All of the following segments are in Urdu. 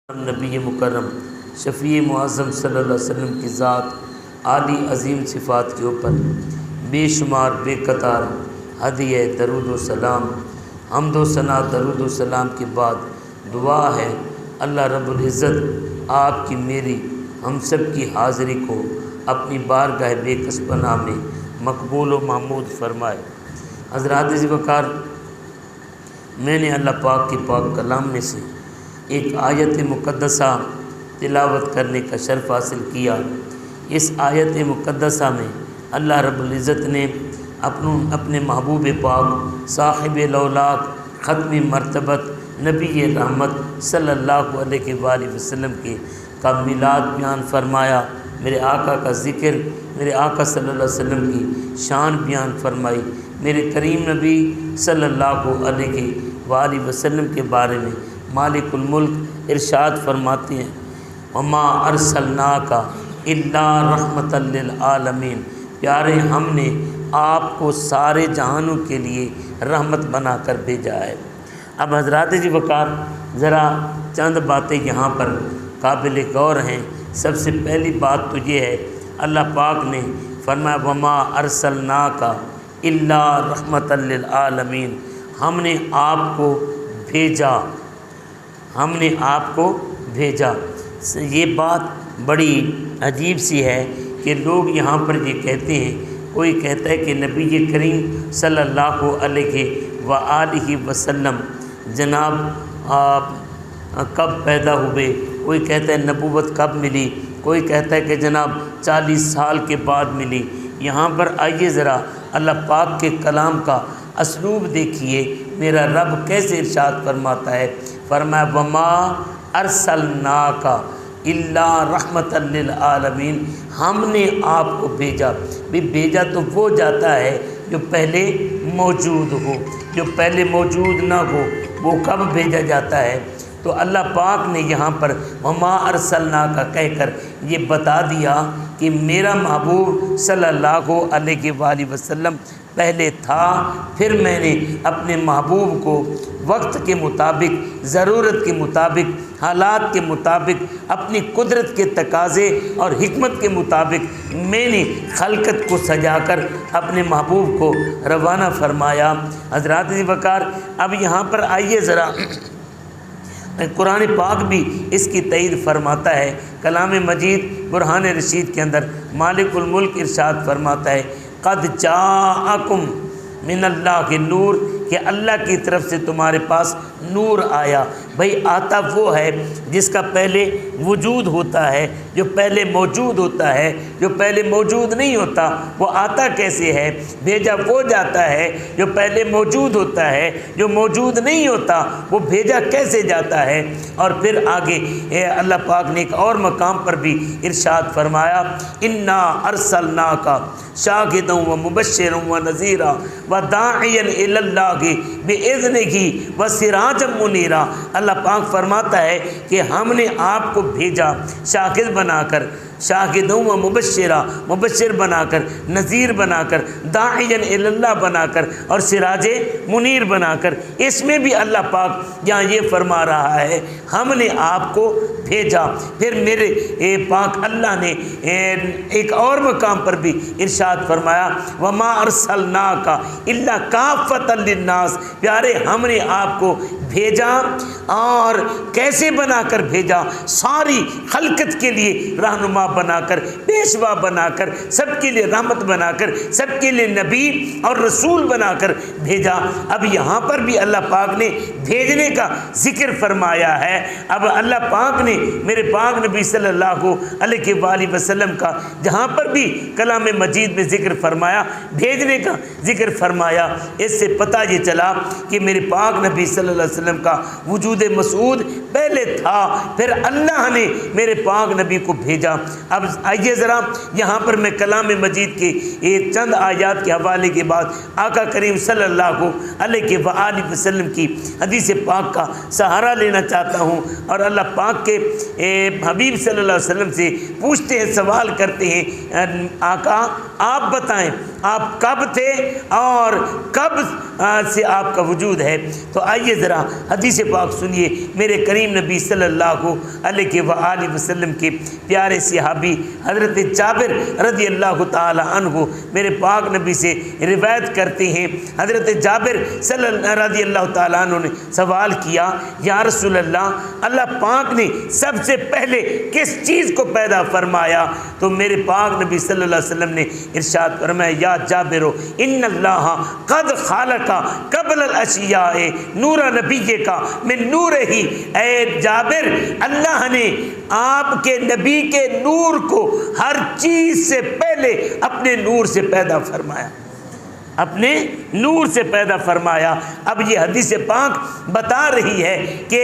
نبی مکرم شفیع معظم صلی اللہ علیہ وسلم کی ذات عالی عظیم صفات کے اوپر بے شمار بے قطار ہدیہ درود و سلام، حمد و ثنا درود و سلام کے بعد دعا ہے اللہ رب العزت آپ کی میری ہم سب کی حاضری کو اپنی بارگاہ بے کس پناہ میں مقبول و محمود فرمائے۔ حضرات ذی وقار، میں نے اللہ پاک کے پاک کلام میں سے ایک آیت مقدسہ تلاوت کرنے کا شرف حاصل کیا۔ اس آیت مقدسہ میں اللہ رب العزت نے اپنے محبوب پاک صاحب لولاک ختم مرتبت نبی رحمت صلی اللہ علیہ وآلہ وسلم کا میلاد بیان فرمایا، میرے آقا کا ذکر، میرے آقا صلی اللہ علیہ وسلم کی شان بیان فرمائی، میرے کریم نبی صلی اللہ علیہ وآلہ وسلم کے بارے میں مالک الملک ارشاد فرماتے ہیں، وما ارسلناک الا رحمۃ للعالمین، پیارے ہم نے آپ کو سارے جہانوں کے لیے رحمت بنا کر بھیجا ہے۔ اب حضرات جی وقار، ذرا چند باتیں یہاں پر قابل غور ہیں۔ سب سے پہلی بات تو یہ ہے، اللہ پاک نے فرمایا وما ارسلناک الا رحمۃ للعالمین، ہم نے آپ کو بھیجا، ہم نے آپ کو بھیجا۔ یہ بات بڑی عجیب سی ہے کہ لوگ یہاں پر یہ کہتے ہیں، کوئی کہتا ہے کہ نبی کریم صلی اللہ علیہ وآلہ وسلم جناب کب پیدا ہوئے، کوئی کہتا ہے نبوت کب ملی، کوئی کہتا ہے کہ جناب 40 سال کے بعد ملی۔ یہاں پر آئیے ذرا اللہ پاک کے کلام کا اسلوب دیکھیے، میرا رب کیسے ارشاد فرماتا ہے، فرمایا وما ارسلناک الا رحمۃ للعالمین، ہم نے آپ کو بھیجا۔ بھی بھیجا تو وہ جاتا ہے جو پہلے موجود ہو، جو پہلے موجود نہ ہو وہ کب بھیجا جاتا ہے؟ تو اللہ پاک نے یہاں پر وما ارسلناک کہہ کر یہ بتا دیا کہ میرا محبوب صلی اللہ علیہ وآلہ وسلم پہلے تھا، پھر میں نے اپنے محبوب کو وقت کے مطابق، ضرورت کے مطابق، حالات کے مطابق، اپنی قدرت کے تقاضے اور حکمت کے مطابق میں نے خلقت کو سجا کر اپنے محبوب کو روانہ فرمایا۔ حضرات ذی وقار، اب یہاں پر آئیے ذرا، قرآن پاک بھی اس کی تائید فرماتا ہے۔ کلام مجید برہان رشید کے اندر مالک الملک ارشاد فرماتا ہے، قد جاءکم من اللہ نور، کہ اللہ کی طرف سے تمہارے پاس نور آیا۔ بھئی آتا وہ ہے جس کا پہلے وجود ہوتا ہے، جو پہلے موجود ہوتا ہے، جو پہلے موجود نہیں ہوتا وہ آتا کیسے ہے؟ بھیجا وہ جاتا ہے جو پہلے موجود ہوتا ہے، جو موجود نہیں ہوتا وہ بھیجا کیسے جاتا ہے؟ اور پھر آگے اللہ پاک نے ایک اور مقام پر بھی ارشاد فرمایا، انا ارسلناک شاہدا و مبشرا و نذیرا و داعیا الی اللہ باذنہ و سراجا منیرا۔ اللہ پاک فرماتا ہے کہ ہم نے آپ کو بھیجا شاہد بنا کر، شاہد و مبشرہ، مبشر بنا کر، نذیر بنا کر، داعیا الی اللہ بنا کر، اور سراج منیر بنا کر۔ اس میں بھی اللہ پاک یہاں یہ فرما رہا ہے ہم نے آپ کو بھیجا۔ پھر میرے پاک اللہ نے ایک اور مقام پر بھی ارشاد فرمایا، وما ارسلناک الا کافۃ للناس، پیارے ہم نے آپ کو بھیجا، اور کیسے بنا کر بھیجا؟ ساری خلقت کے لیے رہنما بنا کر، پیشوا بنا کر، سب کے لیے رحمت بنا کر، سب کے لیے نبی اور رسول بنا کر بھیجا۔ اب یہاں پر بھی اللہ پاک نے بھیجنے کا ذکر فرمایا ہے۔ اب اللہ پاک نے میرے پاک نبی صلی اللہ علیہ وآلہ وسلم کا جہاں پر بھی کلام مجید میں ذکر فرمایا، بھیجنے کا ذکر فرمایا، اس سے پتہ یہ چلا کہ میرے پاک نبی صلی اللہ علیہ وسلم کا وجود مسعود پہلے تھا، پھر اللہ نے میرے پاک نبی کو بھیجا۔ اب آئیے ذرا یہاں پر میں کلام مجید کے یہ چند آیات کے حوالے کے بعد آقا کریم صلی اللہ علیہ وآلہ وسلم کی حدیث پاک کا سہارا لینا چاہتا ہوں، اور اللہ پاک کے حبیب صلی اللہ علیہ وسلم سے پوچھتے ہیں، سوال کرتے ہیں، آقا آپ بتائیں آپ کب تھے اور کب سے آپ کا وجود ہے؟ تو آئیے ذرا حدیث پاک سنیے میرے کریم نبی صلی اللہ علیہ وآلہ وسلم کے پیارے صحابی حضرت جابر رضی اللہ تعالی عنہ میرے پاک نبی سے روایت کرتے ہیں۔ حضرت جابر رضی اللہ تعالیٰ عنہ نے سوال کیا، یا رسول اللہ پاک نے سب سے پہلے کس چیز کو پیدا فرمایا؟ تو میرے پاک نبی صلی اللہ علیہ وسلم نے ارشاد فرمایا، یا جابر ان اللہ قد خالق قبل الاشیاء نور نبی کا من نور ہی۔ اے جابر، اللہ نے آپ کے نبی کے نور کو ہر چیز سے پہلے اپنے نور سے پیدا فرمایا، اپنے نور سے پیدا فرمایا۔ اب یہ حدیث پاک بتا رہی ہے کہ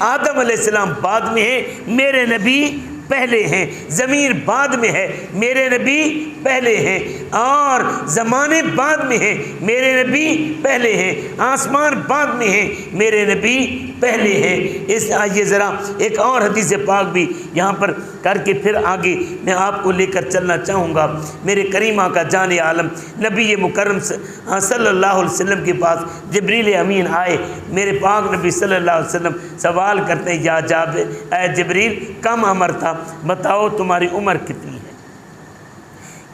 آدم علیہ السلام بعد میں ہیں، میرے نبی پہلے ہیں، زمین بعد میں ہے، میرے نبی پہلے ہیں، اور زمانے بعد میں ہیں، میرے نبی پہلے ہیں، آسمان بعد میں ہیں، میرے نبی پہلے ہیں۔ اس آئیے ذرا ایک اور حدیث پاک بھی یہاں پر کر کے پھر آگے میں آپ کو لے کر چلنا چاہوں گا۔ میرے کریمہ کا جان عالم نبی مکرم صلی اللہ علیہ وسلم کے پاس جبریل امین آئے، میرے پاک نبی صلی اللہ علیہ وسلم سوال کرتے ہیں، یا جابر، اے جبریل کم عمر تھا، بتاؤ تمہاری عمر کتنی ہے،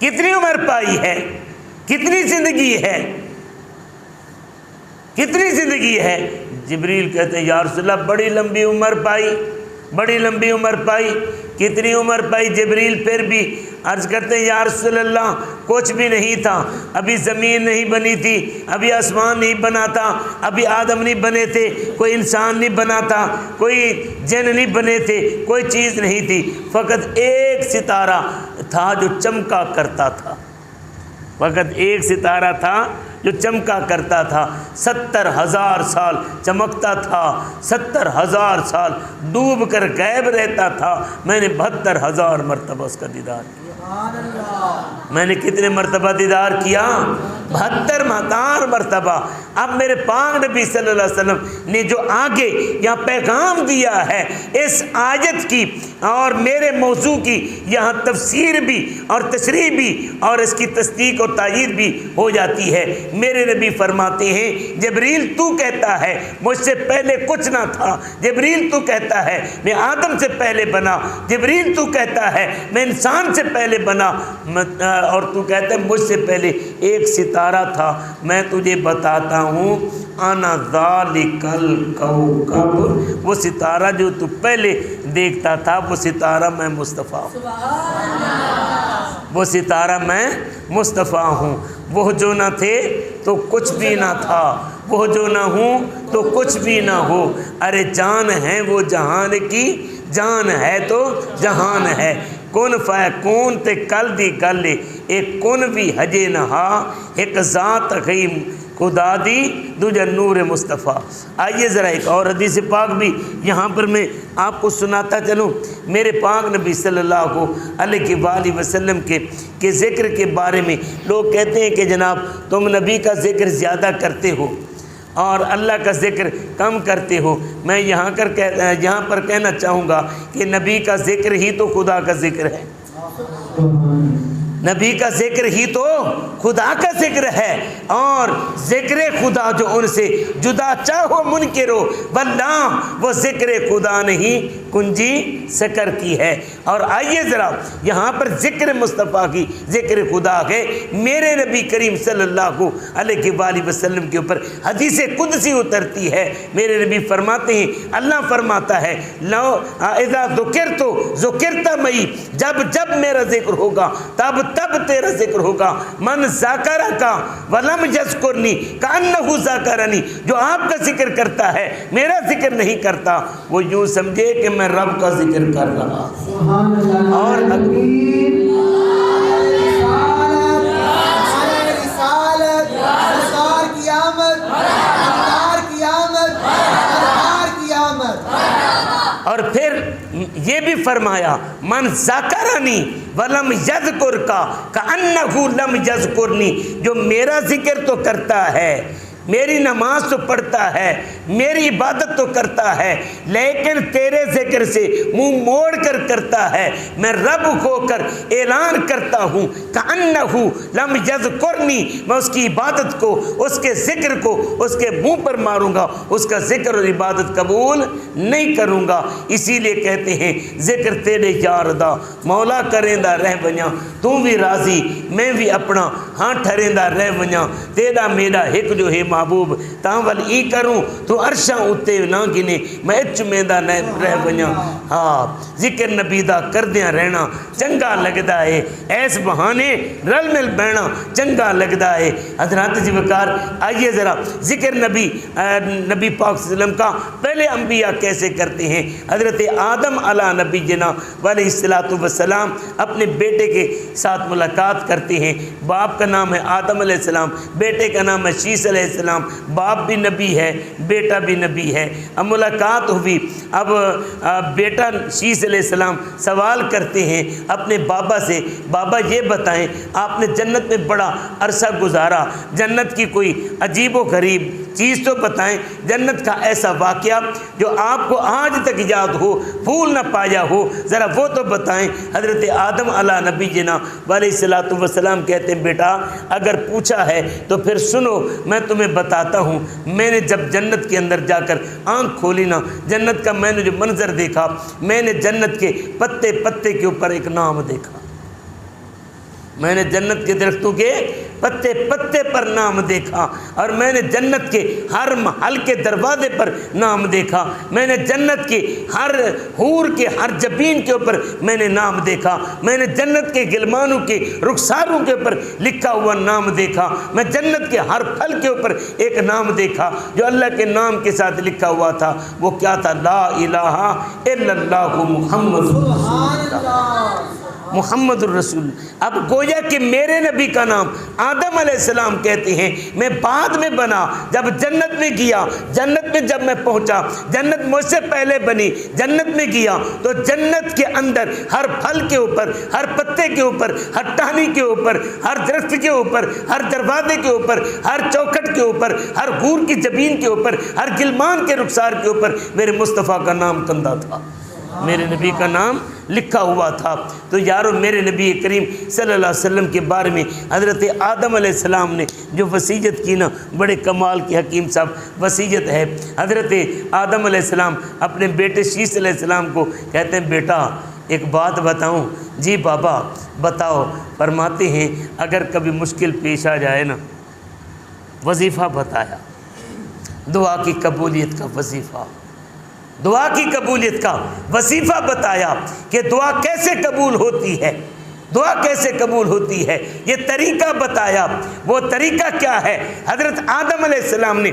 کتنی عمر پائی ہے، کتنی زندگی ہے، کتنی زندگی ہے؟ جبریل کہتے ہیں، یا رسول اللہ بڑی لمبی عمر پائی، بڑی لمبی عمر پائی۔ کتنی عمر پائی جبریل؟ پھر بھی عرض کرتے ہیں، یا رسول اللہ کچھ بھی نہیں تھا، ابھی زمین نہیں بنی تھی، ابھی آسمان نہیں بنا تھا، ابھی آدم نہیں بنے تھے، کوئی انسان نہیں بنا تھا، کوئی جن نہیں بنے تھے، کوئی چیز نہیں تھی، فقط ایک ستارہ تھا جو چمکا کرتا تھا، فقط ایک ستارہ تھا جو چمکا کرتا تھا، 70,000 سال چمکتا تھا، 70,000 سال ڈوب کر غائب رہتا تھا۔ میں نے 72,000 مرتبہ اس کا دیدار کیا۔ میں نے کتنے مرتبہ دیدار کیا؟ 72,000 مرتبہ۔ اب میرے پاک نبی صلی اللہ علیہ وسلم نے جو آگے یہاں پیغام دیا ہے اس آیت کی اور میرے موضوع کی یہاں تفسیر بھی اور تشریح بھی اور اس کی تصدیق اور تائید بھی ہو جاتی ہے۔ میرے نبی فرماتے ہیں، جبریل تو کہتا ہے مجھ سے پہلے کچھ نہ تھا، جبریل تو کہتا ہے میں آدم سے پہلے بنا، جبریل تو کہتا ہے میں انسان سے پہلے بنا، اور تو کہتا ہے مجھ سے پہلے ایک ستارہ تھا۔ میں تجھے بتاتا ہوں، انا ذالک الکوکب، وہ ستارہ جو تو پہلے دیکھتا تھا وہ ستارہ میں مصطفیٰ ہوں، وہ ستارہ میں مصطفیٰ ہوں۔ وہ جو نہ تھے تو کچھ بھی نہ تھا، وہ جو نہ ہوں تو کچھ بھی نہ ہو۔ ارے جان ہے وہ جہان کی، جان ہے تو جہان ہے۔ کن فیکون تے کل دی گل، ایک کن بھی ہجے نہا، ایک ذات غیم خدا دی دوجہ نور مصطفیٰ۔ آئیے ذرا ایک اور حدیث پاک بھی یہاں پر میں آپ کو سناتا چلوں۔ میرے پاک نبی صلی اللہ علیہ وآلہ وسلم کے ذکر کے بارے میں لوگ کہتے ہیں کہ جناب تم نبی کا ذکر زیادہ کرتے ہو اور اللہ کا ذکر کم کرتے ہو۔ میں یہاں پر کہنا چاہوں گا کہ نبی کا ذکر ہی تو خدا کا ذکر ہے، نبی کا ذکر ہی تو خدا کا ذکر ہے، اور ذکر خدا جو ان سے جدا چاہو منکرو واللہ، وہ ذکر خدا نہیں کنجی سکر کی ہے۔ اور آئیے ذرا یہاں پر ذکر مصطفیٰ کی، ذکر خدا ہے۔ میرے نبی کریم صلی اللہ علیہ وآلہ وسلم کے اوپر حدیث قدسی اترتی ہے۔ میرے نبی فرماتے ہیں، اللہ فرماتا ہے، لو اذا ذکرت ذکرت مئی، جب جب میرا ذکر ہوگا تب تب تیرا ذکر ہوگا۔ من ذاکرک ولم یذکرنی کانہ ذاکرنی، جو آپ کا ذکر کرتا ہے میرا ذکر نہیں کرتا، وہ یوں سمجھے کہ میں رب کا ذکر کر رہا۔ اور اور پھر یہ بھی فرمایا، من ذکرنی ولم یذکر کا کانہ لم یذکرنی، جو میرا ذکر تو کرتا ہے میری نماز تو پڑھتا ہے، میری عبادت تو کرتا ہے، لیکن تیرے ذکر سے منہ موڑ کر کرتا ہے۔ میں رب ہو کر اعلان کرتا ہوں کأنہ لم یذکرنی، میں اس کی عبادت کو، اس کے ذکر کو اس کے منہ پر ماروں گا، اس کا ذکر اور عبادت قبول نہیں کروں گا۔ اسی لیے کہتے ہیں ذکر تیرے یار دا مولا کریں دا رہ بنیا، تو بھی راضی میں بھی اپنا ہاں ٹھریں دا رہ بنیا، تیرا میرا ایک جو ہے محبوب تاں ول ای کروں، تو عرشاں اتے نہ گنے میں اچ میں دا رہ بنیا۔ ہاں ذکر نبی دا کردیاں رہنا چنگا لگدا ہے، ایس بہانے رل مل بہنا چنگا لگدا ہے۔ حضرات جی وقار آئیے ذرا ذکر نبی پاک صلی اللہ علیہ وسلم کا پہلے انبیاء کیسے کرتے ہیں۔ حضرت آدم علیہ نبی جناب علیہ السلام اپنے بیٹے کے ساتھ ملاقات کرتے ہیں۔ باپ کا نام ہے آدم علیہ السلام، بیٹے کا نام ہے شیس علیہ السلام، باپ بھی نبی ہے بیٹا بھی نبی ہے۔ اب ملاقات ہوئی، اب بیٹا شیس علیہ السلام سوال کرتے ہیں اپنے بابا سے، بابا یہ بتائیں آپ نے جنت میں بڑا عرصہ گزارا، جنت کی کوئی عجیب و غریب چیز تو بتائیں، جنت کا ایسا واقعہ جو آپ کو آج تک یاد ہو، بھول نہ پایا ہو، ذرا وہ تو بتائیں۔ حضرت آدم علیہ نبی جناب علیہ السلام کہتے ہیں بیٹا اگر پوچھا ہے تو پھر سنو، میں تمہیں بتاتا ہوں۔ میں نے جب جنت کے اندر جا کر آنکھ کھولی نا، جنت کا میں نے جو منظر دیکھا، میں نے جنت کے پتے پتے کے اوپر ایک نام دیکھا، میں نے جنت کے درختوں کے پتے پتے پر نام دیکھا، اور میں نے جنت کے ہر محل کے دروازے پر نام دیکھا، میں نے جنت کے ہر حور کے ہر جبین کے اوپر میں نے نام دیکھا، میں نے جنت کے گلمانوں کے رخساروں کے اوپر لکھا ہوا نام دیکھا، میں جنت کے ہر پھل کے اوپر ایک نام دیکھا جو اللہ کے نام کے ساتھ لکھا ہوا تھا۔ وہ کیا تھا؟ لا الہ الا اللہ محمد الرسول۔ اب گویا کہ میرے نبی کا نام آدم علیہ السلام کہتے ہیں، میں بعد میں بنا، جب جنت میں گیا، جنت میں جب میں پہنچا، جنت مجھ سے پہلے بنی، جنت میں گیا تو جنت کے اندر ہر پھل کے اوپر، ہر پتے کے اوپر، ہر ٹہنی کے اوپر، ہر درخت کے اوپر، ہر دروازے کے اوپر، ہر چوکھٹ کے اوپر، ہر حور کی جبین کے اوپر، ہر گلمان کے رخسار کے اوپر میرے مصطفیٰ کا نام کندہ تھا، میرے نبی کا نام لکھا ہوا تھا۔ تو یارو میرے نبی کریم صلی اللہ علیہ وسلم کے بارے میں حضرت آدم علیہ السلام نے جو وصیت کی نا، بڑے کمال کی حکیم صاحب وصیت ہے۔ حضرت آدم علیہ السلام اپنے بیٹے شیس علیہ السلام کو کہتے ہیں بیٹا ایک بات بتاؤں؟ جی بابا بتاؤ۔ فرماتے ہیں اگر کبھی مشکل پیش آ جائے نا، وظیفہ بتایا، دعا کی قبولیت کا وظیفہ، دعا کی قبولیت کا وظیفہ بتایا کہ دعا کیسے قبول ہوتی ہے، دعا کیسے قبول ہوتی ہے، یہ طریقہ بتایا۔ وہ طریقہ کیا ہے؟ حضرت آدم علیہ السلام نے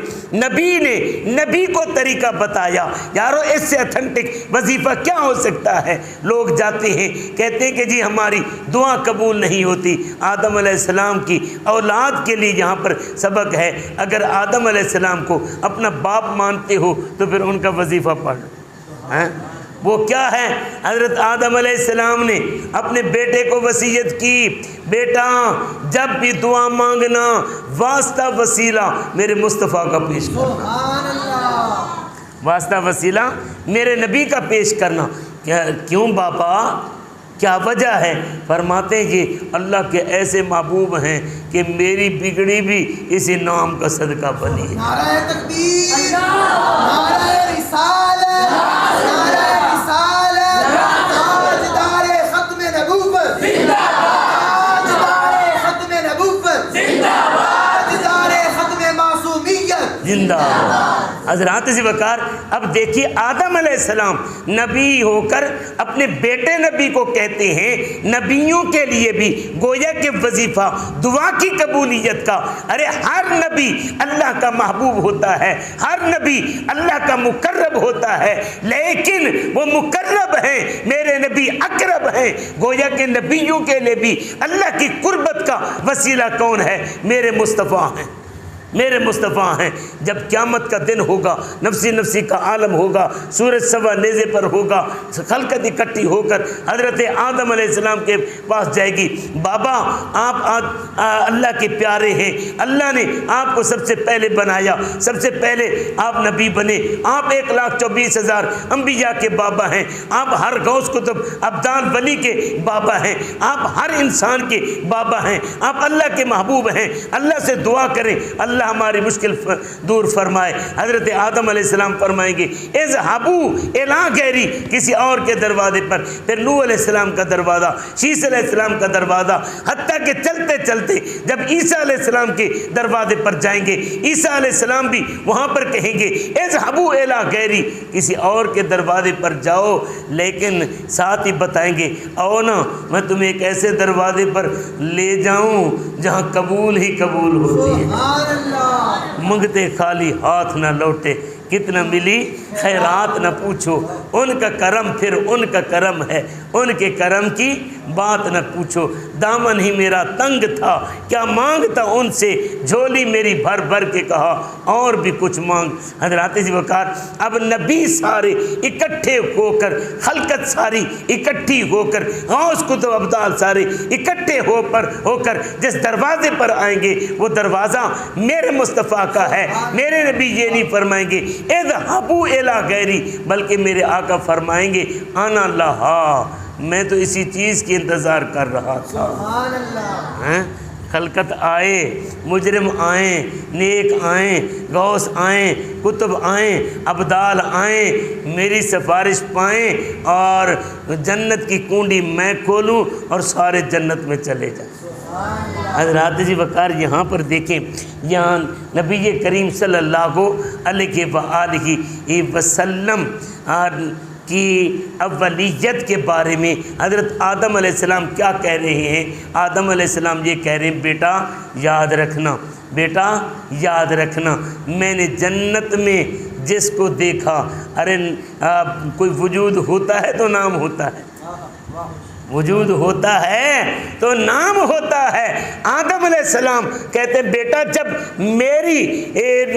نبی کو طریقہ بتایا۔ یارو اس سے اتھنٹک وظیفہ کیا ہو سکتا ہے؟ لوگ جاتے ہیں کہتے ہیں کہ جی ہماری دعا قبول نہیں ہوتی۔ آدم علیہ السلام کی اولاد کے لیے یہاں پر سبق ہے، اگر آدم علیہ السلام کو اپنا باپ مانتے ہو تو پھر ان کا وظیفہ پڑھ لو۔ وہ کیا ہے؟ حضرت آدم علیہ السلام نے اپنے بیٹے کو وصیت کی، بیٹا جب بھی دعا مانگنا واسطہ وسیلہ میرے مصطفیٰ کا پیش کرنا، واسطہ وسیلہ میرے نبی کا پیش کرنا۔ کیوں بابا، کیا وجہ ہے؟ فرماتے ہیں کہ اللہ کے ایسے محبوب ہیں کہ میری بگڑی بھی اسی نام کا صدقہ بنی ہے۔ نعرہ تکبیر، نعرہ رسالت، نعرہ رسالت، تاجدار ختم نبوت، تاجدار ختم نبوت، تاجدار ختم معصومیت، زندہ باد۔ حضرات ذی وقار اب دیکھیے آدم علیہ السلام نبی ہو کر اپنے بیٹے نبی کو کہتے ہیں نبیوں کے لیے بھی گویا کہ وظیفہ دعا کی قبولیت کا۔ ارے ہر نبی اللہ کا محبوب ہوتا ہے، ہر نبی اللہ کا مقرب ہوتا ہے، لیکن وہ مقرب ہیں، میرے نبی اقرب ہیں۔ گویا کہ نبیوں کے لیے بھی اللہ کی قربت کا وسیلہ کون ہے؟ میرے مصطفیٰ ہیں، میرے مصطفیٰ ہیں۔ جب قیامت کا دن ہوگا، نفسی نفسی کا عالم ہوگا، سورج سوا نیزے پر ہوگا، خلقت اکٹھی ہو کر حضرت آدم علیہ السلام کے پاس جائے گی، بابا آپ اللہ کے پیارے ہیں، اللہ نے آپ کو سب سے پہلے بنایا، سب سے پہلے آپ نبی بنے، آپ 1,24,000 انبیاء کے بابا ہیں، آپ ہر غوث کتب ابدال ولی کے بابا ہیں، آپ ہر انسان کے بابا ہیں، آپ اللہ کے محبوب ہیں، اللہ سے دعا کریں اللہ ہماری مشکل دور فرمائے۔ حضرت آدم علیہ السلام فرمائیں گے اذهبوا الی غیری، کسی اور کے دروازے پر، پھر نوح علیہ السلام کا دروازہ، شیس علیہ السلام کا دروازہ، حتیٰ کہ چلتے چلتے جب عیسیٰ علیہ السلام کے دروازے پر جائیں گے، عیسیٰ علیہ السلام بھی وہاں پر کہیں گے اذهبوا الی غیری، کسی اور کے دروازے پر جاؤ، لیکن ساتھ ہی بتائیں گے آؤ نا میں تمہیں ایک ایسے دروازے پر لے جاؤں جہاں قبول ہی قبول ہوتی ہے، منگتے خالی ہاتھ نہ لوٹے، کتنا ملی خیرات نہ پوچھو، ان کا کرم پھر ان کا کرم ہے، ان کے کرم کی بات نہ پوچھو، دامن ہی میرا تنگ تھا کیا مانگتا ان سے، جھولی میری بھر بھر کے کہا اور بھی کچھ مانگ۔ حضرات وقار اب نبی سارے اکٹھے ہو کر، خلقت ساری اکٹھی ہو کر، غوث کتب ابدال سارے اکٹھے ہو کر جس دروازے پر آئیں گے وہ دروازہ میرے مصطفیٰ کا ہے، میرے نبی یہ نہیں فرمائیں گے اذهبوا الی غیری، بلکہ میرے آقا فرمائیں گے انا لہا، میں تو اسی چیز کی انتظار کر رہا تھا۔ سبحان اللہ۔ خلقت آئے، مجرم آئیں، نیک آئیں، غوث آئیں، کتب آئیں، ابدال آئیں، میری سفارش پائیں اور جنت کی کنڈی میں کھولوں اور سارے جنت میں چلے جائیں۔ حضرات جی وقار یہاں پر دیکھیں، یہاں نبی کریم صلی اللہ علیہ وآلہ وسلم کی اولیت کے بارے میں حضرت آدم علیہ السلام کیا کہہ رہے ہیں؟ آدم علیہ السلام یہ کہہ رہے ہیں بیٹا یاد رکھنا، بیٹا یاد رکھنا، میں نے جنت میں جس کو دیکھا، ارے کوئی وجود ہوتا ہے تو نام ہوتا ہے، وجود ہوتا ہے تو نام ہوتا ہے۔ آدم علیہ السلام کہتے ہیں بیٹا جب میری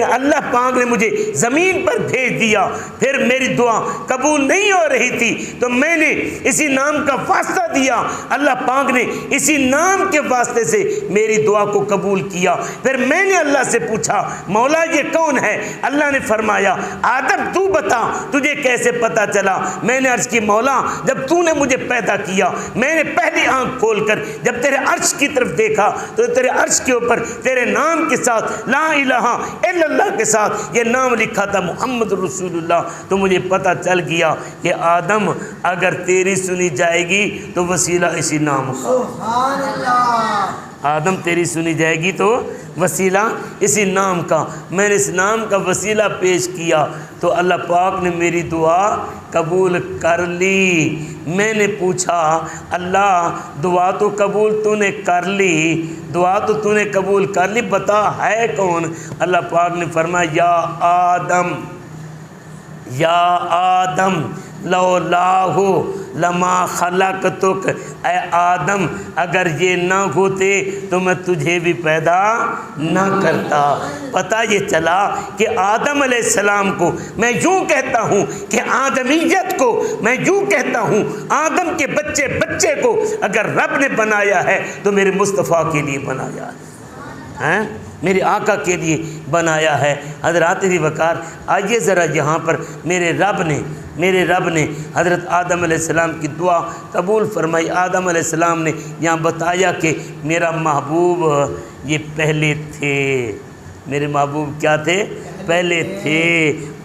اللہ پاک نے مجھے زمین پر بھیج دیا، پھر میری دعا قبول نہیں ہو رہی تھی تو میں نے اسی نام کا واسطہ دیا، اللہ پاک نے اسی نام کے واسطے سے میری دعا کو قبول کیا، پھر میں نے اللہ سے پوچھا مولا یہ کون ہے؟ اللہ نے فرمایا آدم تو بتا تجھے کیسے پتا چلا؟ میں نے عرض کی مولا جب تو نے مجھے پیدا کیا میں نے پہلی آنکھ کھول کر جب تیرے عرش کی طرف دیکھا تو تیرے عرش کے اوپر تیرے نام کے ساتھ لا الہ الا اللہ کے ساتھ یہ نام لکھا تھا محمد رسول اللہ، تو مجھے پتہ چل گیا کہ آدم اگر تیری سنی جائے گی تو وسیلہ اسی نام کا، سبحان اللہ۔ آدم تیری سنی جائے گی تو وسیلہ اسی نام کا، میں نے اس نام کا وسیلہ پیش کیا تو اللہ پاک نے میری دعا قبول کر لی۔ میں نے پوچھا اللہ دعا تو قبول تو نے کر لی، دعا تو نے قبول کر لی، بتا ہے کون؟ اللہ پاک نے فرمایا یا آدم لولاہ لما خلقتک، اے آدم اگر یہ نہ ہوتے تو میں تجھے بھی پیدا نہ کرتا۔ پتہ یہ چلا کہ آدم علیہ السلام کو میں یوں کہتا ہوں کہ آدمیت کو میں یوں کہتا ہوں آدم کے بچے کو اگر رب نے بنایا ہے تو میرے مصطفیٰ کے لیے بنایا ہے، میرے آقا کے لیے بنایا ہے۔ حضرات وقار آئیے ذرا یہاں پر میرے رب نے حضرت آدم علیہ السلام کی دعا قبول فرمائی۔ آدم علیہ السلام نے یہاں بتایا کہ میرا محبوب یہ پہلے تھے، میرے محبوب کیا تھے؟ پہلے تھے،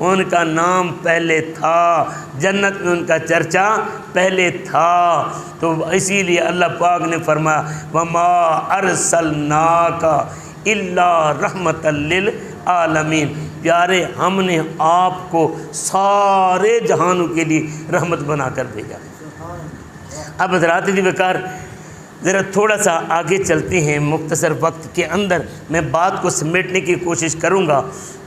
ان کا نام پہلے تھا، جنت میں ان کا چرچا پہلے تھا، تو اسی لیے اللہ پاک نے فرمایا وما ارسلناک الا رحمت للعالمین، پیارے ہم نے آپ کو سارے جہانوں کے لیے رحمت بنا کر بھیجا۔ اب حضرات وقار ذرا تھوڑا سا آگے چلتے ہیں، مختصر وقت کے اندر میں بات کو سمیٹنے کی کوشش کروں گا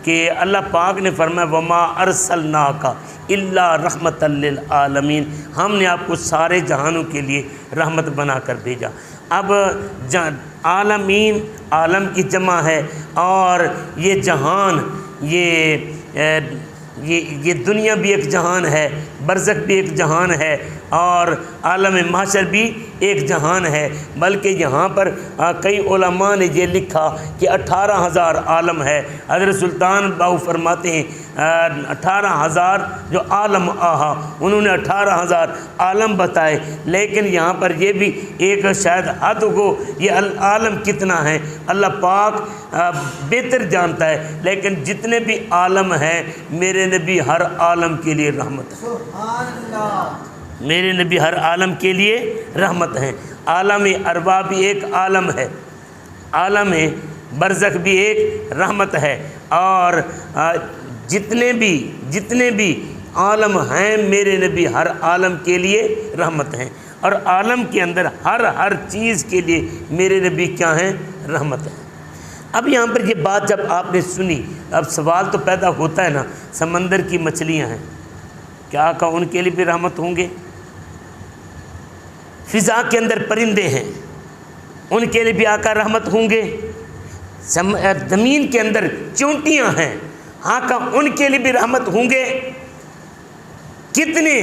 کہ اللہ پاک نے فرمایا وما ارسلناک الا رحمت للعالمین، ہم نے آپ کو سارے جہانوں کے لیے رحمت بنا کر بھیجا۔ اب عالمین عالم کی جمع ہے، اور یہ جہان، یہ دنیا بھی ایک جہان ہے، برزخ بھی ایک جہان ہے، اور عالم محشر بھی ایک جہان ہے۔ بلکہ یہاں پر کئی علماء نے یہ لکھا کہ 18,000 عالم ہے۔ حضرت سلطان باہو فرماتے ہیں 18,000 جو عالم آہا، انہوں نے 18,000 عالم بتائے، لیکن یہاں پر یہ بھی ایک شاید حد کو، یہ عالم کتنا ہے اللہ پاک بہتر جانتا ہے، لیکن جتنے بھی عالم ہیں میرے نبی ہر عالم کے لیے رحمت ہے۔ سبحان اللہ، میرے نبی ہر عالم کے لیے رحمت ہیں۔ عالم ارواح بھی ایک عالم ہے، عالم برزخ بھی ایک رحمت ہے، اور جتنے بھی عالم ہیں میرے نبی ہر عالم کے لیے رحمت ہیں، اور عالم کے اندر ہر چیز کے لیے میرے نبی کیا ہیں؟ رحمت ہے۔ اب یہاں پر یہ بات جب آپ نے سنی، اب سوال تو پیدا ہوتا ہے نا، سمندر کی مچھلیاں ہیں، کیا آقا ان کے لیے بھی رحمت ہوں گے؟ فضا کے اندر پرندے ہیں، ان کے لیے بھی آقا رحمت ہوں گے؟ زمین کے اندر چونٹیاں ہیں، آقا ان کے لیے بھی رحمت ہوں گے؟ کتنے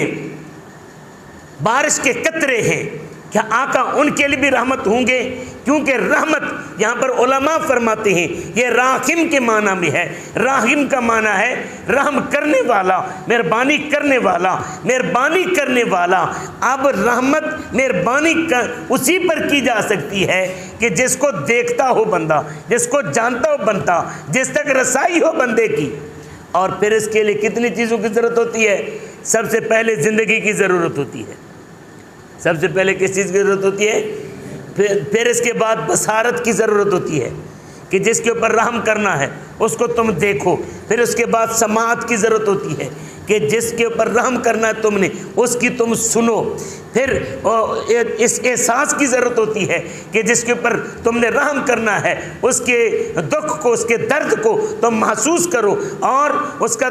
بارش کے قطرے ہیں، کیا آقا ان کے لیے بھی رحمت ہوں گے؟ کیونکہ رحمت یہاں پر علماء فرماتے ہیں یہ راحم کے معنی میں ہے۔ راحم کا معنی ہے رحم کرنے والا، مہربانی کرنے والا، مہربانی کرنے والا۔ اب رحمت مہربانی اسی پر کی جا سکتی ہے کہ جس کو دیکھتا ہو بندہ، جس کو جانتا ہو بندہ، جس تک رسائی ہو بندے کی۔ اور پھر اس کے لیے کتنی چیزوں کی ضرورت ہوتی ہے؟ سب سے پہلے زندگی کی ضرورت ہوتی ہے۔ سب سے پہلے کس چیز کی ضرورت ہوتی ہے؟ پھر اس کے بعد بصارت کی ضرورت ہوتی ہے کہ جس کے اوپر رحم کرنا ہے اس کو تم دیکھو۔ پھر اس کے بعد سماعت کی ضرورت ہوتی ہے کہ جس کے اوپر رحم کرنا ہے تم نے اس کی تم سنو۔ پھر اس احساس کی ضرورت ہوتی ہے کہ جس کے اوپر تم نے رحم کرنا ہے اس کے دکھ کو، اس کے درد کو تم محسوس کرو اور اس کا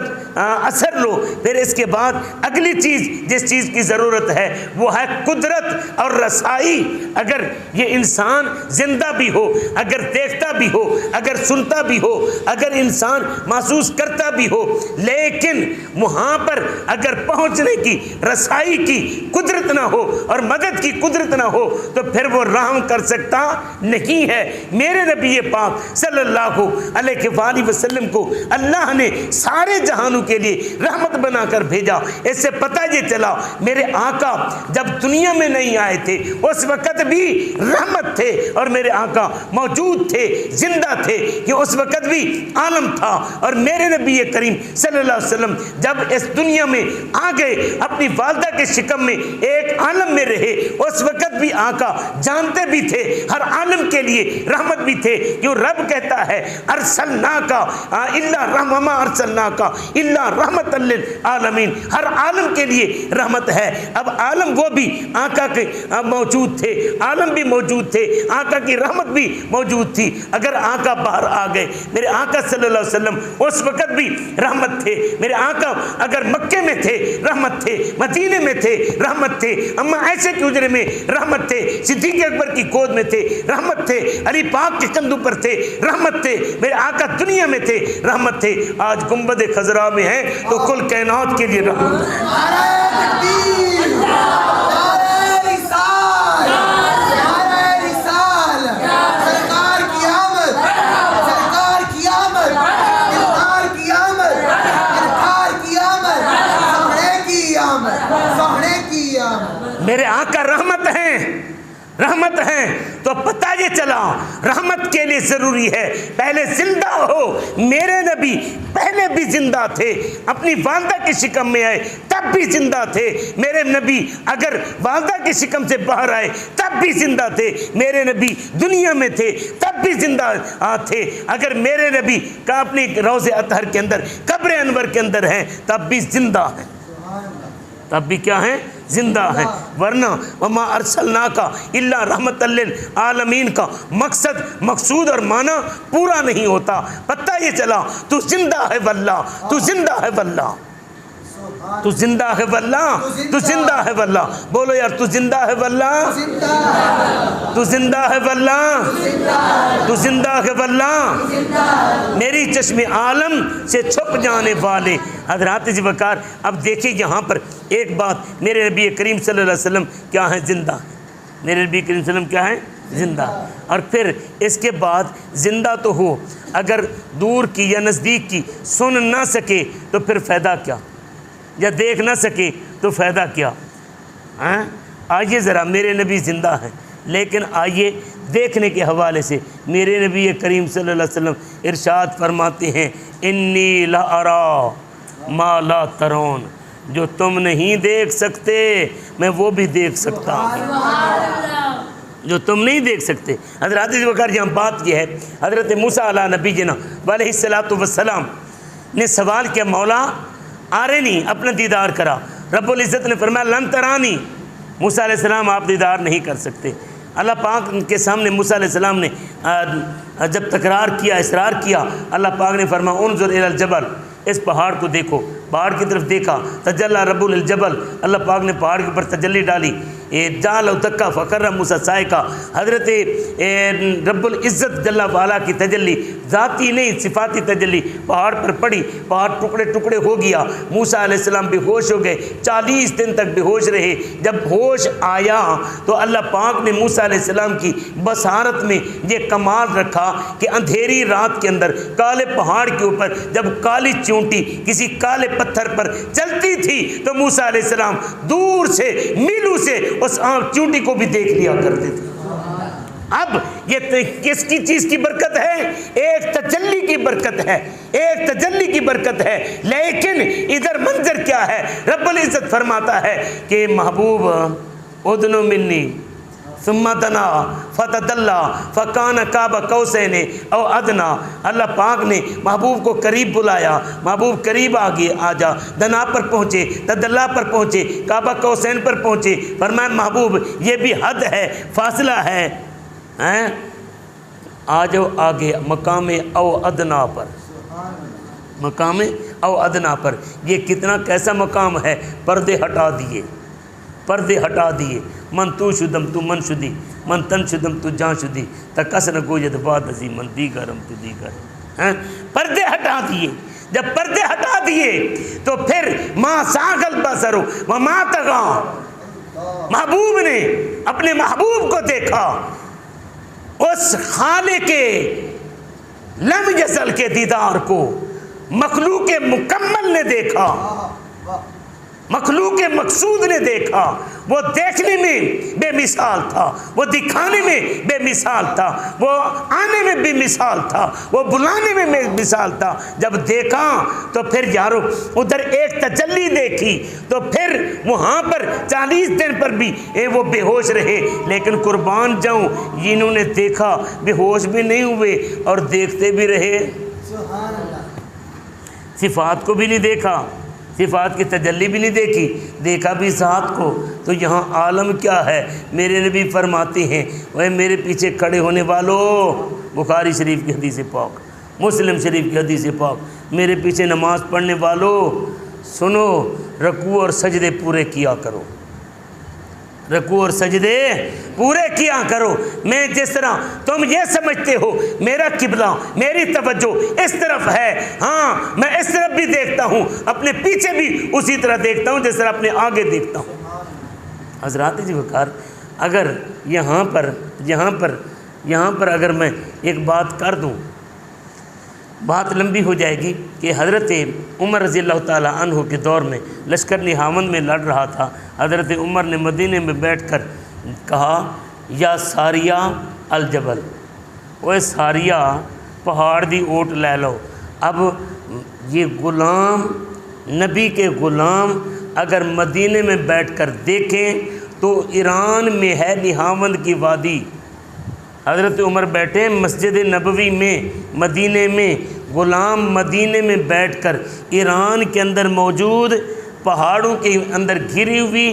اثر لو۔ پھر اس کے بعد اگلی چیز جس چیز کی ضرورت ہے وہ ہے قدرت اور رسائی۔ اگر یہ انسان زندہ بھی ہو، اگر دیکھتا بھی ہو، اگر سنتا بھی ہو، اگر انسان محسوس کرتا بھی ہو، لیکن وہاں پر اگر پہنچنے کی، رسائی کی قدرت نہ ہو اور مدد کی قدرت نہ ہو تو پھر وہ رحم کر سکتا نہیں ہے۔ میرے نبی پاک صلی اللہ علیہ وآلہ وسلم کو اللہ نے سارے جہانوں کے لیے رحمت بنا کر بھیجا۔ اس سے پتہ یہ چلا میرے آقا جب دنیا میں نہیں آئے تھے اس وقت بھی رحمت تھے، اور میرے آقا موجود تھے، زندہ تھے کہ اس وقت بھی عالم تھا۔ اور میرے نبی کریم صلی اللہ علیہ وسلم جب اس دنیا میں آ گئے، اپنی والدہ کے شکم میں ایک عالم میں رہے، اس وقت بھی آقا جانتے بھی تھے ہر عالم کے لیے رحمت بھی تھے، کیوں رب کہتا ہے ارسلناک الا رحمۃ، ارسلناک الا رحمۃ للعالمین، ہر عالم کے لیے رحمت ہے۔ اب عالم وہ بھی آقا کے موجود تھے، عالم بھی موجود تھے، آقا کی رحمت بھی موجود تھی۔ اگر آقا باہر آ گئے، میرے آقا صلی اللہ علیہ وسلم اس وقت بھی رحمت تھے۔ میرے آقا اگر مکے میں تھے رحمت تھے، مدینے میں تھے رحمت تھے، اما ایسے کے حجرے میں رحمت تھے، صدیق اکبر کی گود میں تھے رحمت تھے، علی پاک کے کندھوں پر تھے رحمت تھے، میرے آقا دنیا میں تھے رحمت تھے۔ آج گنبد خضرا میں ہیں تو کل کائنات کے لیے رحمت ہے۔ میرے آقا رحمت ہیں، رحمت ہیں، تو پتہ یہ چلا رحمت کے لیے ضروری ہے پہلے زندہ ہو۔ میرے نبی پہلے بھی زندہ تھے، اپنی والدہ کی شکم میں آئے تب بھی زندہ تھے۔ میرے نبی اگر والدہ کی شکم سے باہر آئے تب بھی زندہ تھے۔ میرے نبی دنیا میں تھے تب بھی زندہ تھے۔ اگر میرے نبی کا اپنی روضہ اطہر کے اندر، قبر انور کے اندر ہیں تب بھی زندہ ہیں، تب بھی کیا ہیں؟ زندہ ہیں۔ ورنہ وما ارسلناک الا رحمۃ للعالمین کا مقصد، مقصود اور معنی پورا نہیں ہوتا۔ پتہ یہ چلا تو زندہ ہے واللہ، تو زندہ ہے واللہ۔ تو زندہ ہے واللہ، تو زندہ ہے واللہ، بولو یار تو زندہ ہے واللہ، تو زندہ ہے واللہ، تو زندہ ہے واللہ، میری چشم عالم سے چھپ جانے والے۔ حضرات جی وقار اب دیکھیں یہاں پر ایک بات، میرے نبی کریم صلی اللہ علیہ وسلم کیا ہے؟ زندہ۔ میرے نبی کریم صلی اللہ علیہ وسلم کیا ہے؟ زندہ۔ اور پھر اس کے بعد زندہ تو ہو، اگر دور کی یا نزدیک کی سن نہ سکے تو پھر فائدہ کیا، یا دیکھ نہ سکے تو فائدہ کیا؟ آئیے ذرا، میرے نبی زندہ ہیں، لیکن آئیے دیکھنے کے حوالے سے میرے نبی کریم صلی اللہ علیہ وسلم ارشاد فرماتے ہیں انی لارا ما لا ترون، جو تم نہیں دیکھ سکتے میں وہ بھی دیکھ سکتا ہوں، جو تم نہیں دیکھ سکتے۔ حضرات وقار یہاں بات یہ ہے، حضرت موسیٰ علیہ نبی جنا علیہ السلام نے سوال کیا، مولا آرینی، اپنا دیدار کرا۔ رب العزت نے فرمایا لن ترانی، موسیٰ علیہ السلام آپ دیدار نہیں کر سکتے۔ اللہ پاک کے سامنے موسیٰ علیہ السلام نے جب تکرار کیا، اصرار کیا، اللہ پاک نے فرمایا انظر الی الجبل، اس پہاڑ کو دیکھو۔ پہاڑ کی طرف دیکھا، تجلی رب الجبل، اللہ پاک نے پہاڑ کے اوپر تجلی ڈالی، جعل دکا فقر موسیٰ صائقہ، حضرت رب العزت جل وعلا کی تجلی، ذاتی نہیں صفاتی تجلی پہاڑ پر پڑی، پہاڑ ٹکڑے ٹکڑے ہو گیا، موسیٰ علیہ السلام بے ہوش ہو گئے، 40 دن تک بے ہوش رہے۔ جب ہوش آیا تو اللہ پاک نے موسیٰ علیہ السلام کی بصارت میں یہ کمال رکھا کہ اندھیری رات کے اندر کالے پہاڑ کے اوپر جب کالی چونٹی کسی کالے پتھر پر چلتی تھی تو موسیٰ علیہ السلام دور سے میلوں سے اس چونٹی کو بھی دیکھ لیا کرتے تھے۔ اب یہ کس کی چیز کی برکت ہے؟ ایک تجلی کی برکت ہے، ایک تجلی کی برکت ہے۔ لیکن ادھر منظر کیا ہے؟ رب العزت فرماتا ہے کہ محبوب ادنو منی ثم دنا فتدلا فکان قاب قوسین او ادنا، اللہ پاک نے محبوب کو قریب بلایا، محبوب قریب آ جا، دنا پر پہنچے، تدلا پر پہنچے، قاب قوسین پر پہنچے، فرمایا محبوب یہ بھی حد ہے، فاصلہ ہے، آ جاؤ آگے مقام او ادنا پر، مقام او ادنا پر۔ یہ کتنا کیسا مقام ہے؟ پردے ہٹا دیے، پردے ہٹا دیے، من تو شدم تو من شدی، من تن شدم تو جان شدی، تکس نہ گوید باد ازی من دیگرم تو دیگر، پردے ہٹا دیے۔ جب پردے ہٹا دیے تو پھر ما ساغل بصرو وما طغا، محبوب نے اپنے محبوب کو دیکھا، اس خالق لم یزل کے دیدار کو مخلوق مکمل نے دیکھا، مخلوق مقصود نے دیکھا۔ وہ دیکھنے میں بے مثال تھا، وہ دکھانے میں بے مثال تھا، وہ آنے میں بے مثال تھا، وہ بلانے میں بے مثال تھا۔ جب دیکھا تو پھر یارو ادھر ایک تجلی دیکھی تو پھر وہاں پر 40 دن پر بھی وہ بے ہوش رہے۔ لیکن قربان جاؤں، انہوں نے دیکھا، بے ہوش بھی نہیں ہوئے اور دیکھتے بھی رہے، صفات کو بھی نہیں دیکھا، صفات کی تجلی بھی نہیں دیکھی، دیکھا بھی ذات کو۔ تو یہاں عالم کیا ہے؟ میرے نبی فرماتے ہیں وہ میرے پیچھے کھڑے ہونے والوں، بخاری شریف کی حدیث پاک، مسلم شریف کی حدیث پاک، میرے پیچھے نماز پڑھنے والوں سنو، رکوع اور سجدے پورے کیا کرو، رکوع اور سجدے پورے کیا کرو۔ میں جس طرح تم یہ سمجھتے ہو میرا قبلہ، میری توجہ اس طرف ہے، ہاں میں اس طرف بھی دیکھتا ہوں، اپنے پیچھے بھی اسی طرح دیکھتا ہوں جس طرح اپنے آگے دیکھتا ہوں۔ حضرات جی وقار اگر یہاں پر اگر میں ایک بات کر دوں، بات لمبی ہو جائے گی کہ حضرت عمر رضی اللہ تعالیٰ عنہ کے دور میں لشکر نہاوند میں لڑ رہا تھا۔ حضرت عمر نے مدینے میں بیٹھ کر کہا یا ساریہ الجبل، اوے ساریہ پہاڑ دی اوٹ لے لو۔ اب یہ غلام، نبی کے غلام اگر مدینے میں بیٹھ کر دیکھیں تو ایران میں ہے نہاوند کی وادی، حضرت عمر بیٹھے مسجد نبوی میں مدینے میں، غلام مدینے میں بیٹھ کر ایران کے اندر موجود پہاڑوں کے اندر گھری ہوئی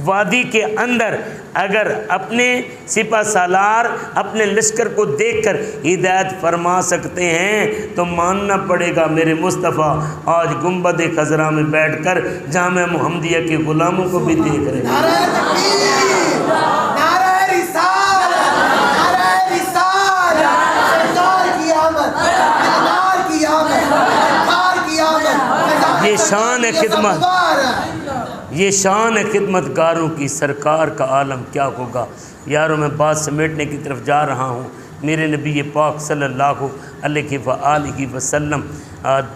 وادی کے اندر اگر اپنے سپہ سالار اپنے لشکر کو دیکھ کر ہدایت فرما سکتے ہیں تو ماننا پڑے گا میرے مصطفیٰ آج گنبد خضرا میں بیٹھ کر جامعہ محمدیہ کے غلاموں کو بھی دیکھ رہے ہیں۔ نعرہ تکبیر، نعرہ رسالت، نعرہ رسالت، سرکار کی آمد، سرکار کی آمد، سرکار کی آمد۔ یہ شان ہے خدمت، یہ شان ہے خدمت گاروں کی، سرکار کا عالم کیا ہوگا۔ یاروں میں بات سمیٹنے کی طرف جا رہا ہوں۔ میرے نبی پاک صلی اللہ علیہ وآلہ وسلم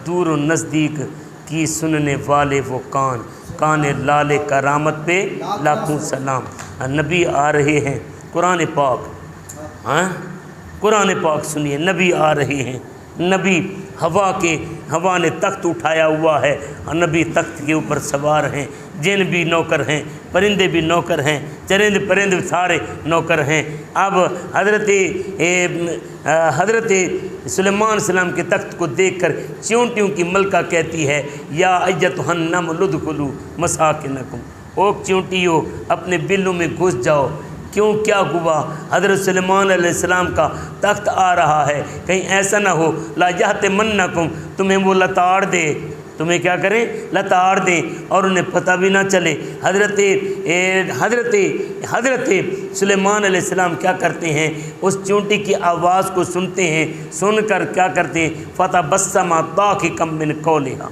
دور و نزدیک کی سننے والے وہ کان لال کرامت پہ لاکھوں سلام۔ نبی آ رہے ہیں، قرآن پاک، قرآن پاک سنیے، نبی آ رہے ہیں۔ نبی ہوا نے تخت اٹھایا ہوا ہے اور نبی تخت کے اوپر سوار ہیں، جن بھی نوکر ہیں، پرندے بھی نوکر ہیں، چرند پرند سارے نوکر ہیں۔ اب حضرت سلیمان السلام کے تخت کو دیکھ کر چیونٹیوں کی ملکہ کہتی ہے یا ایتھا النمل ادخلوا مساکنکم، او چیونٹیوں اپنے بلوں میں گھس جاؤ۔ کیوں، کیا ہوا؟ حضرت سلیمان علیہ السلام کا تخت آ رہا ہے، کہیں ایسا نہ ہو لا یحطمنکم، تمہیں وہ لتاڑ دے، تمہیں کیا کریں، لتاڑ دیں اور انہیں پتہ بھی نہ چلے۔ حضرت سلیمان علیہ السلام کیا کرتے ہیں، اس چونٹی کی آواز کو سنتے ہیں، سن کر کیا کرتے ہیں، فتبسم ضاحکا من قولھا،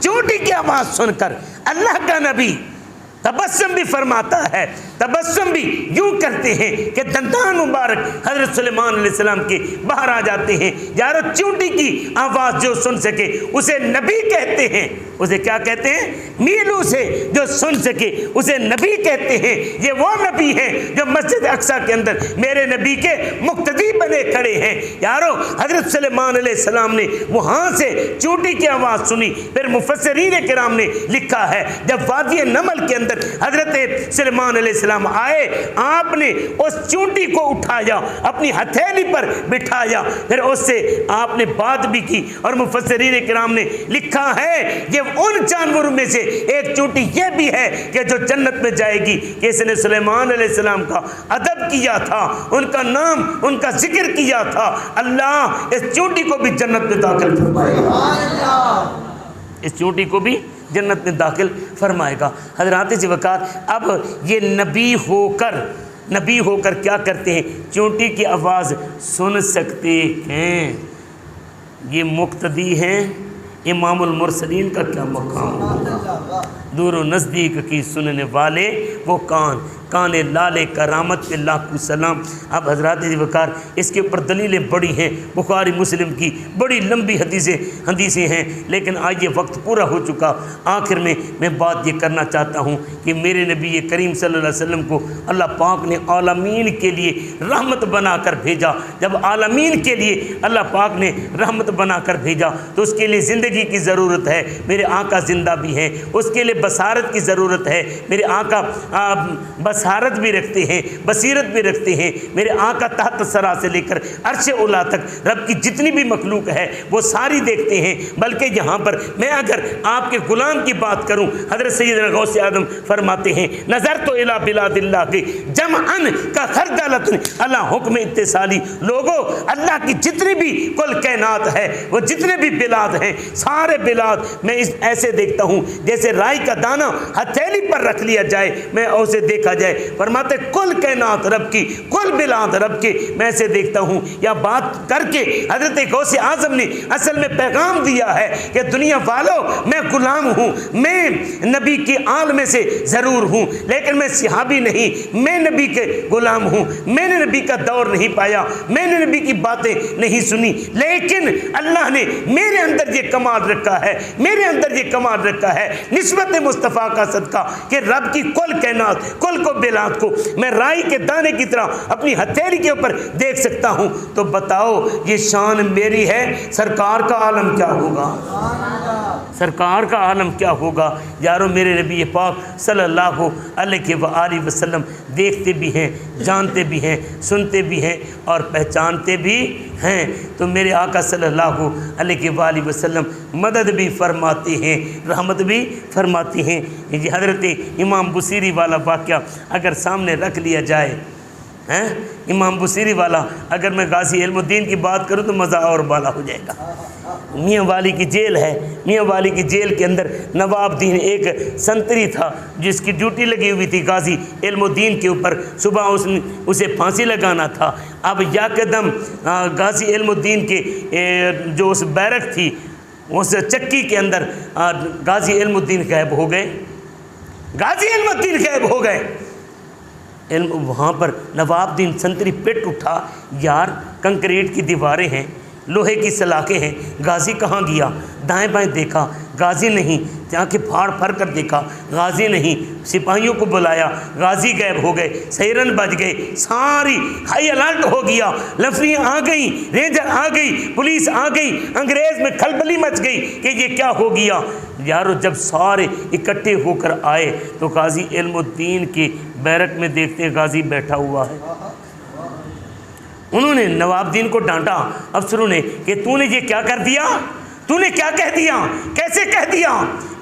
چونٹی کی آواز سن کر اللہ کا نبی تبسم بھی فرماتا ہے، تبسم بھی یوں کرتے ہیں کہ دندان مبارک حضرت سلیمان علیہ السلام کے باہر آ جاتے ہیں۔ یارو چونٹی کی آواز جو سن سکے اسے نبی کہتے ہیں، اسے کیا کہتے ہیں، میلوں سے جو سن سکے اسے نبی کہتے ہیں۔ یہ وہ نبی ہیں جو مسجد اقصیٰ کے اندر میرے نبی کے مقتدی بنے کھڑے ہیں۔ یارو حضرت سلیمان علیہ السلام نے وہاں سے چونٹی کی آواز سنی، پھر مفسرین کرام نے لکھا ہے جب وادی نمل کے اندر حضرت سلیمان علیہ السلام آئے، آپ نے اس چونٹی کو اٹھایا، اپنی ہتھیلی پر بٹھایا، پھر اس سے آپ نے بات بھی کی، اور مفسرین کرام نے لکھا ہے کہ ان جانوروں میں سے ایک چونٹی یہ بھی ہے کہ جو جنت میں جائے گی کہ اس نے سلیمان علیہ السلام کا ادب کیا تھا، ان کا نام، ان کا ذکر کیا تھا۔ اللہ اس چونٹی کو بھی جنت میں داخل فرمائے گا، اس چونٹی کو بھی جنت میں داخل فرمائے گا۔ حضرات ذی وقار، اب یہ نبی ہو کر کیا کرتے ہیں، چونٹی کی آواز سن سکتے ہیں۔ یہ مقتدی ہیں، امام المرسلین کا کیا مقام ہوگا۔ دور و نزدیک کی سننے والے وہ کان لال کرامت پہ لاکھوں سلام۔ اب حضرات ذی وقار اس کے اوپر دلیلیں بڑی ہیں، بخاری مسلم کی بڑی لمبی حدیثیں ہیں، لیکن آج یہ وقت پورا ہو چکا۔ آخر میں بات یہ کرنا چاہتا ہوں کہ میرے نبی کریم صلی اللہ علیہ وسلم کو اللہ پاک نے عالمین کے لیے رحمت بنا کر بھیجا۔ جب عالمین کے لیے اللہ پاک نے رحمت بنا کر بھیجا تو اس کے لیے زندگی کی ضرورت ہے۔ میرے آقا زندہ بھی ہیں، اس کے لیے بصارت کی ضرورت ہے۔ میرے آقا بصارت بھی رکھتے ہیں، بصیرت بھی رکھتے ہیں۔ میرے آقا تحت سرا سے لے کر عرش اولا تک رب کی جتنی بھی مخلوق ہے وہ ساری دیکھتے ہیں۔ بلکہ یہاں پر میں اگر آپ کے غلام کی بات کروں، حضرت سیدنا غوث اعظم فرماتے ہیں نظر تو الی بلاد اللہ کے جمعن کا خردلۃ علی حکم اتصالی، لوگوں اللہ کی جتنی بھی کل کائنات ہے، وہ جتنے بھی بلاد ہیں، سارے بلاد میں ایسے دیکھتا ہوں جیسے رائی کا دانہ ہتھیلی پر رکھ لیا جائے، میں اسے دیکھا جائے۔ فرماتے کل کائنات رب کی، کل بلاد رب کے، میں اسے دیکھتا ہوں۔ یا بات کر کے حضرت غوث اعظم نے اصل میں پیغام دیا ہے کہ دنیا والوں میں غلام ہوں، میں نبی کی آل میں سے ضرور ہوں، لیکن میں صحابی نہیں، میں نبی کے غلام ہوں، میں نے نبی کا دور نہیں پایا، میں نے نبی کی باتیں نہیں سنی، لیکن اللہ نے میرے اندر یہ کمال رکھا ہے، میرے اندر یہ کمال رکھا ہے نسبت مصطفیٰ کا صدقہ کہ رب کی کل کائنات، کل کو بلاد کو میں رائی کے دانے کی طرح اپنی ہتھیلی کے اوپر دیکھ سکتا ہوں۔ تو بتاؤ یہ شان میری ہے، سرکار کا عالم کیا ہوگا۔ سرکار کا عالم کیا ہوگا یارو. میرے نبی پاک صلی اللہ علیہ وآلہ وسلم دیکھتے بھی ہیں، جانتے بھی ہیں، سنتے بھی ہیں اور پہچانتے بھی ہیں. تو میرے آقا صلی اللہ علیہ وآلہ وسلم مدد بھی فرماتے ہیں، رحمت بھی فرماتے ہیں. یہ حضرت امام بصیری والا واقعہ اگر سامنے رکھ لیا جائے، امام بصیری والا، اگر میں غازی علم الدین کی بات کروں تو مزہ اور بالا ہو جائے گا. میاں والی کی جیل ہے، میاں والی کی جیل کے اندر نواب دین ایک سنتری تھا جس کی ڈیوٹی لگی ہوئی تھی غازی علم الدین کے اوپر. صبح اسے پھانسی لگانا تھا. اب یکدم غازی علم الدین کے جو اس بیرک تھی اس چکی کے اندر غازی علم الدین غائب ہو گئے. غازی علم الدین غائب ہو گئے. وہاں پر نواب دین سنتری پٹ اٹھا، یار کنکریٹ کی دیواریں ہیں، لوہے کی سلاخیں ہیں، غازی کہاں گیا؟ دائیں بائیں دیکھا، غازی نہیں. آنکھیں پھاڑ پھڑ کر دیکھا، غازی نہیں. سپاہیوں کو بلایا، غازی غائب ہو گئے. سیرن بج گئے، ساری ہائی الرٹ ہو گیا. لفریاں آ گئیں، رینجر آ گئی، پولیس آ گئی، انگریز میں کھلبلی مچ گئی کہ یہ کیا ہو گیا. یارو جب سارے اکٹھے ہو کر آئے تو غازی علم الدین کے بیرک میں دیکھتے غازی بیٹھا ہوا ہے. انہوں نے نواب دین کو ڈانٹا افسروں نے کہ تو نے یہ کیا کر دیا؟ تو نے کیا کہہ دیا؟ کیسے کہہ دیا؟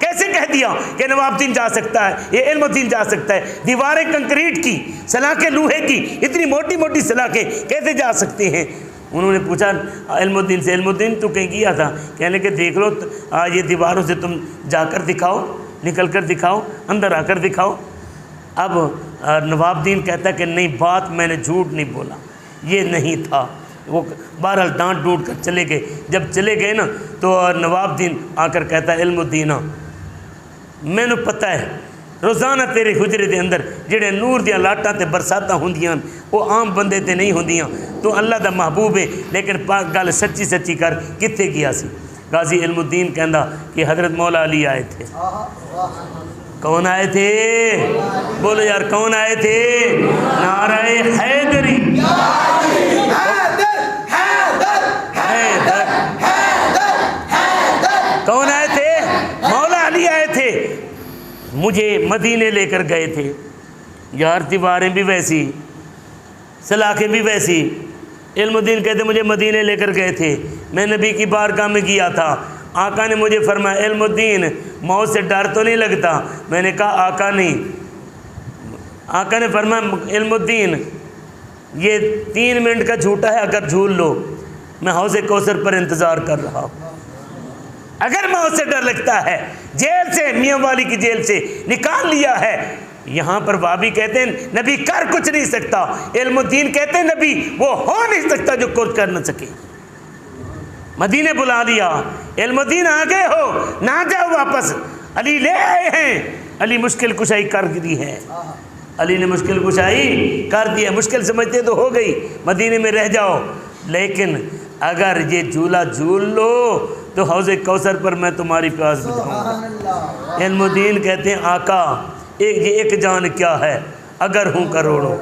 کیسے کہہ دیا کہ نواب دین جا سکتا ہے، یہ علم الدین جا سکتا ہے؟ دیواریں کنکریٹ کی، سلاخیں لوہے کی، اتنی موٹی موٹی سلاخیں کیسے جا سکتے ہیں؟ انہوں نے پوچھا علم الدین سے، علم الدین تو کہیں گیا تھا؟ کہنے کہ دیکھ لو یہ دیواروں سے تم جا کر دکھاؤ، نکل کر دکھاؤ، اندر آ کر دکھاؤ. اب نواب دین کہتا کہ نہیں، بات میں نے جھوٹ نہیں بولا، یہ نہیں تھا. وہ بہرحال ڈانٹ ڈوٹ کر چلے گئے. جب چلے گئے نا تو نواب دین آ کر کہتا ہے علم الدین میں نے پتہ ہے روزانہ تیرے حجرے دے اندر جڑے نور دیاں لاٹاں تے برساتاں ہوندیاں وہ عام بندے تے نہیں ہوندیاں. تو اللہ دا محبوب ہے لیکن گل سچی سچی کر کتے گیا سی. غازی علم الدین کہندا کہ حضرت مولا علی آئے تھے. کون آئے تھے؟ بولو یار کون آئے تھے؟ نعرہ حیدری. کون آئے تھے؟ مولا علی آئے تھے. مجھے مدینے لے کر گئے تھے. یار دیواریں بھی ویسی، سلاخیں بھی ویسی. علم الدین کہتے مجھے مدینے لے کر گئے تھے، میں نبی کی بارگاہ میں گیا تھا. آقا نے مجھے فرمایا علم الدین موت سے ڈر تو نہیں لگتا؟ میں نے کہا آقا نہیں. آقا نے فرمایا علم الدین یہ 3 منٹ کا جھوٹا ہے، اگر جھول لو میں حوض کوثر پر انتظار کر رہا ہوں. اگر موت سے ڈر لگتا ہے، جیل سے، میاں والی کی جیل سے نکال لیا ہے. یہاں پر وابی کہتے ہیں نبی کر کچھ نہیں سکتا، علم الدین کہتے ہیں نبی وہ ہو نہیں سکتا جو کچھ کر نہ سکے. مدینے بلا دیا. علم الدین آ گئے ہو، نہ جاؤ واپس، علی لے آئے ہیں. علی مشکل کشائی کر دی ہے، علی نے مشکل کشائی کر دی ہے. مشکل سمجھتے تو ہو گئی، مدینے میں رہ جاؤ، لیکن اگر یہ جھولا جھول لو تو حوض کوثر پر میں تمہاری پیاس بجھاؤں گا. علم الدین کہتے ہیں آقا یہ ایک جان کیا ہے اگر ہوں کروڑوں،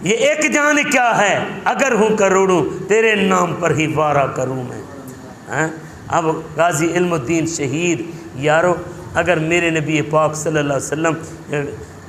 یہ ایک جان کیا ہے اگر ہوں کروڑوں، تیرے نام پر ہی وارہ کروں میں. اب غازی علم الدین شہید. یارو اگر میرے نبی پاک صلی اللہ علیہ وسلم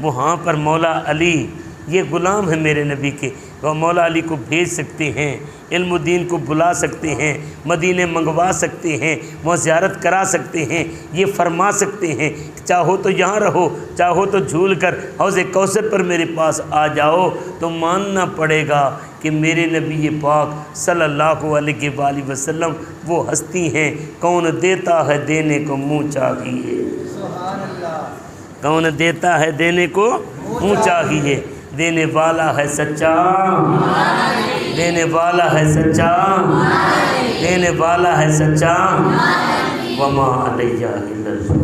وہاں پر مولا علی یہ غلام ہیں میرے نبی کے، وہ مولا علی کو بھیج سکتے ہیں، علم الدین کو بلا سکتے ہیں، مدینے منگوا سکتے ہیں، وہ زیارت کرا سکتے ہیں، یہ فرما سکتے ہیں چاہو تو یہاں رہو، چاہو تو جھول کر حوض کوثر پر میرے پاس آ جاؤ. تو ماننا پڑے گا کہ میرے نبی پاک صلی اللہ علیہ وآلہ وسلم وہ ہستی ہیں. کون دیتا ہے دینے کو منہ چاہیے، کون دیتا ہے دینے کو منہ چاہیے. دینے والا ہے سچا، دینے والا ہے سچا، دینے والا ہے سچا. وما علیہ الا البلاغ.